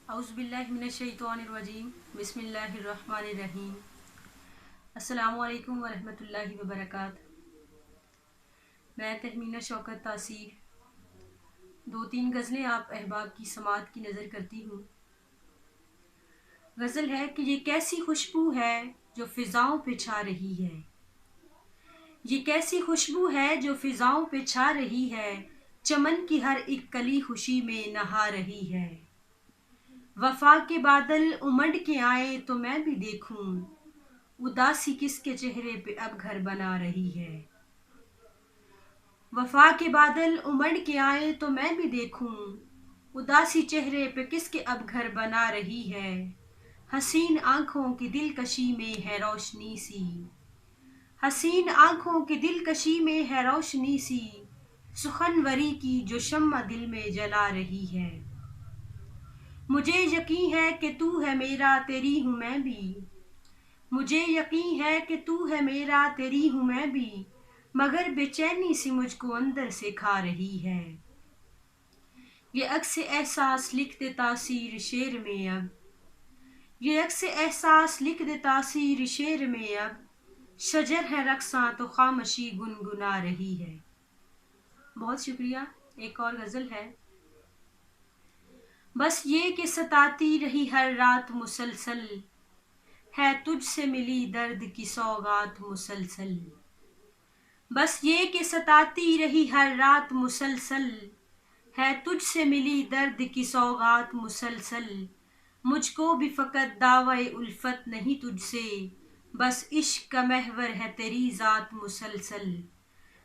اعوذ باللہ من الشیطان الرجیم بسم اللہ الرحمن الرحیم۔ السلام علیکم ورحمۃ اللہ وبرکاتہ۔ میں تہمینہ شوکت تاثیر 2-3 غزلیں آپ احباب کی سماعت کی نظر کرتی ہوں۔ غزل ہے کہ یہ کیسی خوشبو ہے جو فضاؤں پہ چھا رہی ہے، یہ کیسی خوشبو ہے جو فضاؤں پہ چھا رہی ہے، چمن کی ہر ایک کلی خوشی میں نہا رہی ہے۔ وفا کے بادل امڈ کے آئے تو میں بھی دیکھوں، اداسی کس کے چہرے پہ اب گھر بنا رہی ہے۔ وفا کے بادل امڈ کے آئے تو میں بھی دیکھوں، اداسی چہرے پہ کس کے اب گھر بنا رہی ہے۔ حسین آنکھوں کی دلکشی میں ہے روشنی سی، حسین آنکھوں کی دلکشی میں ہے روشنی سی، سخنوری کی جو شمع دل میں جلا رہی ہے۔ مجھے یقین ہے کہ تو ہے میرا تیری ہوں میں بھی، مجھے یقین ہے کہ تو ہے میرا تیری ہوں میں بھی، مگر بے چینی سی مجھ کو اندر سے کھا رہی ہے۔ یہ عکس احساس لکھ دے تاثیر شعر میں اب، یہ عکس احساس لکھ دے تاثیر شعر میں اب، شجر ہے رقصاں تو خاموشی گنگنا رہی ہے۔ بہت شکریہ۔ ایک اور غزل ہے۔ بس یہ کہ ستاتی رہی ہر رات مسلسل، ہے تجھ سے ملی درد کی سوغات مسلسل۔ بس یہ کہ ستاتی رہی ہر رات مسلسل، ہے تجھ سے ملی درد کی سوغات مسلسل۔ مجھ کو بھی فقط دعوی الفت نہیں تجھ سے، بس عشق کا محور ہے تیری ذات مسلسل۔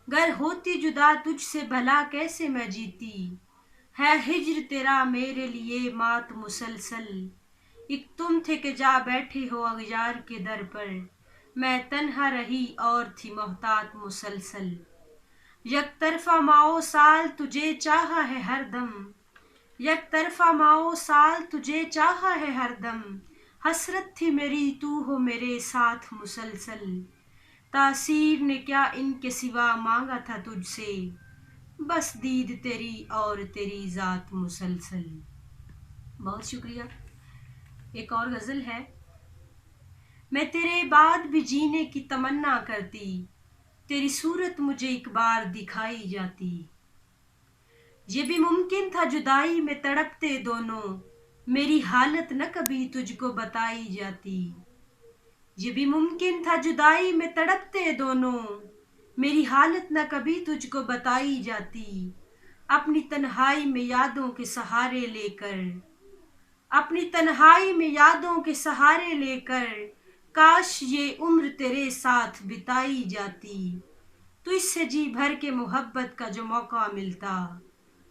گر ہوتی جدا تجھ سے بھلا کیسے میں جیتی، ہے ہجر تیرا میرے لیے مات مسلسل۔ ایک تم تھے کہ جا بیٹھے ہو اغیار کے در پر، میں تنہا رہی اور تھی محتاط مسلسل۔ یک طرفہ ماہ و سال تجھے چاہا ہے ہر دم، یک طرفہ ماہ و سال تجھے چاہا ہے ہر دم، حسرت تھی میری تو ہو میرے ساتھ مسلسل۔ تاثیر نے کیا ان کے سوا مانگا تھا تجھ سے، بس دید تیری اور تیری ذات مسلسل۔ بہت شکریہ۔ ایک اور غزل ہے۔ میں تیرے بعد بھی جینے کی تمنا کرتی، تیری صورت مجھے ایک بار دکھائی جاتی۔ یہ بھی ممکن تھا جدائی میں تڑپتے دونوں، میری حالت نہ کبھی تجھ کو بتائی جاتی۔ یہ بھی ممکن تھا جدائی میں تڑپتے دونوں، میری حالت نہ کبھی تجھ کو بتائی جاتی۔ اپنی تنہائی میں یادوں کے سہارے لے کر، اپنی تنہائی میں یادوں کے سہارے لے کر، کاش یہ عمر تیرے ساتھ بتائی جاتی۔ تجھ سے جی بھر کے محبت کا جو موقع ملتا،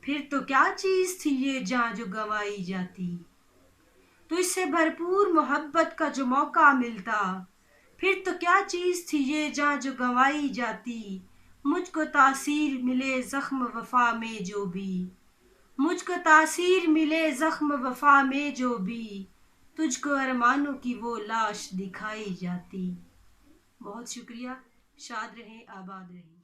پھر تو کیا چیز تھی یہ جاں جو گنوائی جاتی۔ تجھ سے بھرپور محبت کا جو موقع ملتا، پھر تو کیا چیز تھی یہ جاں جو گنوائی جاتی۔ مجھ کو تاثیر ملے زخم وفا میں جو بھی، مجھ کو تاثیر ملے زخم وفا میں جو بھی، تجھ کو ارمانوں کی وہ لاش دکھائی جاتی۔ بہت شکریہ۔ شاد رہیں، آباد رہیں۔